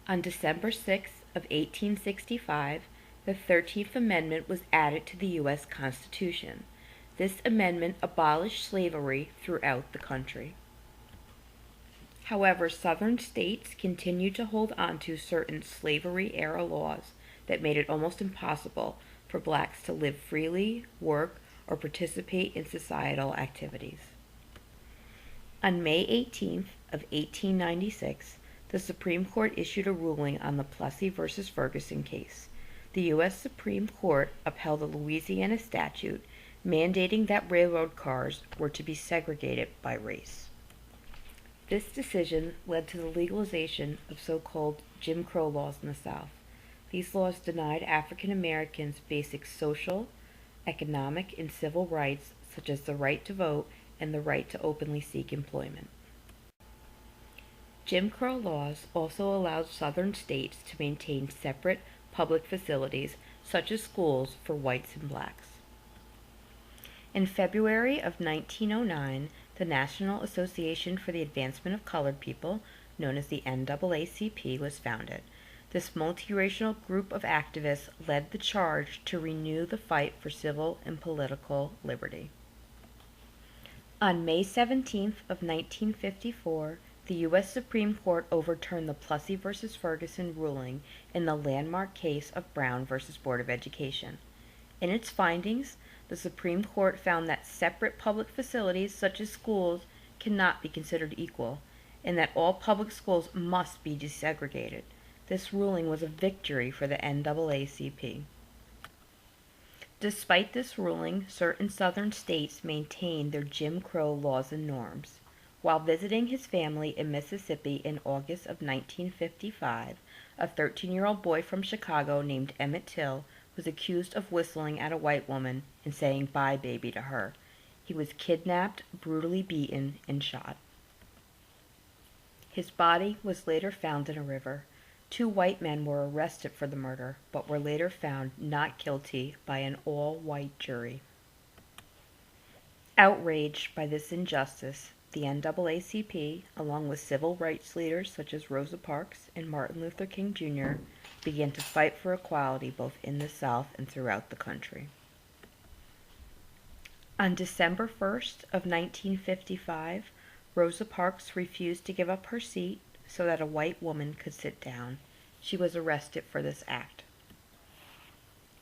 On December 6 of 1865, the 13th Amendment was added to the U.S. Constitution. This amendment abolished slavery throughout the country. However, Southern states continued to hold on to certain slavery-era laws that made it almost impossible for blacks to live freely, work, or participate in societal activities. On May 18th of 1896, the Supreme Court issued a ruling on the Plessy v. Ferguson case. The U.S. Supreme Court upheld a Louisiana statute mandating that railroad cars were to be segregated by race. This decision led to the legalization of so-called Jim Crow laws in the South. These laws denied African Americans basic social, economic, and civil rights such as the right to vote and the right to openly seek employment. Jim Crow laws also allowed Southern states to maintain separate public facilities such as schools for whites and blacks. In February of 1909, the National Association for the Advancement of Colored People, known as the NAACP, was founded. This multiracial group of activists led the charge to renew the fight for civil and political liberty. On May 17th of 1954, the U.S. Supreme Court overturned the Plessy v. Ferguson ruling in the landmark case of Brown v. Board of Education. In its findings, the Supreme Court found that separate public facilities such as schools cannot be considered equal, and that all public schools must be desegregated. This ruling was a victory for the NAACP. Despite this ruling, certain Southern states maintained their Jim Crow laws and norms. While visiting his family in Mississippi in August of 1955, a 13-year-old boy from Chicago named Emmett Till was accused of whistling at a white woman and saying "bye baby" to her. He was kidnapped, brutally beaten, and shot. His body was later found in a river. 2 white men were arrested for the murder, but were later found not guilty by an all-white jury. Outraged by this injustice, the NAACP, along with civil rights leaders such as Rosa Parks and Martin Luther King Jr., began to fight for equality both in the South and throughout the country. On December 1st of 1955, Rosa Parks refused to give up her seat so that a white woman could sit down. She was arrested for this act.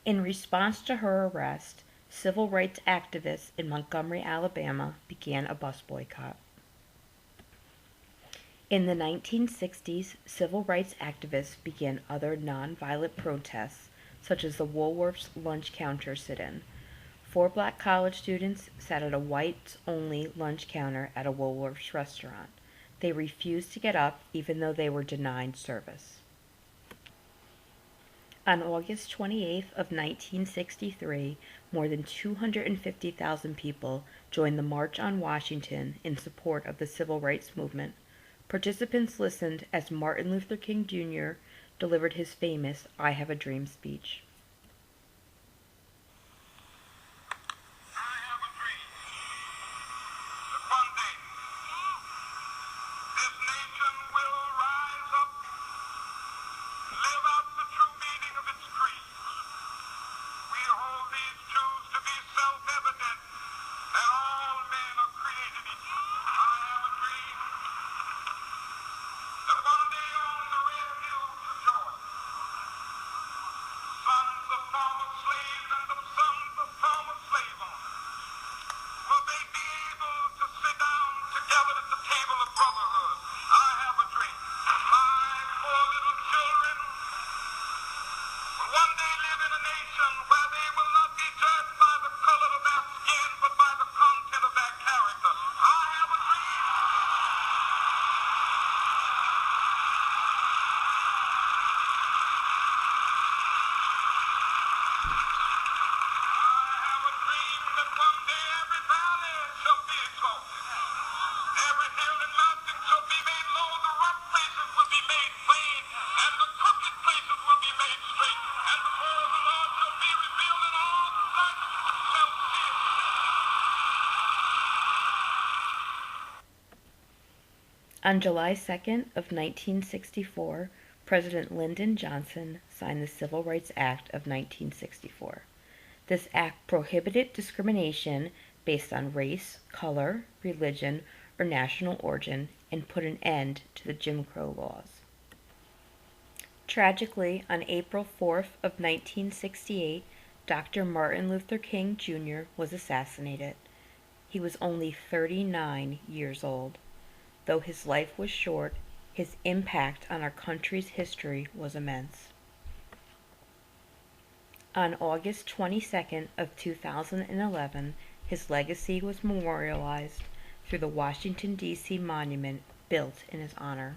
In response to her arrest, civil rights activists in Montgomery, Alabama began a bus boycott. In the 1960s, civil rights activists began other nonviolent protests, such as the Woolworth's lunch counter sit-in. 4 black college students sat at a whites-only lunch counter at a Woolworth's restaurant. They refused to get up even though they were denied service. On August 28th of 1963, more than 250,000 people joined the March on Washington in support of the civil rights movement. Participants listened as Martin Luther King Jr. delivered his famous "I Have a Dream" speech. On July 2nd of 1964, President Lyndon Johnson signed the Civil Rights Act of 1964. This act prohibited discrimination based on race, color, religion, or national origin and put an end to the Jim Crow laws. Tragically, on April 4th of 1968, Dr. Martin Luther King Jr. was assassinated. He was only 39 years old. Though his life was short, his impact on our country's history was immense. On August 22nd of 2011, his legacy was memorialized through the Washington, D.C. monument built in his honor.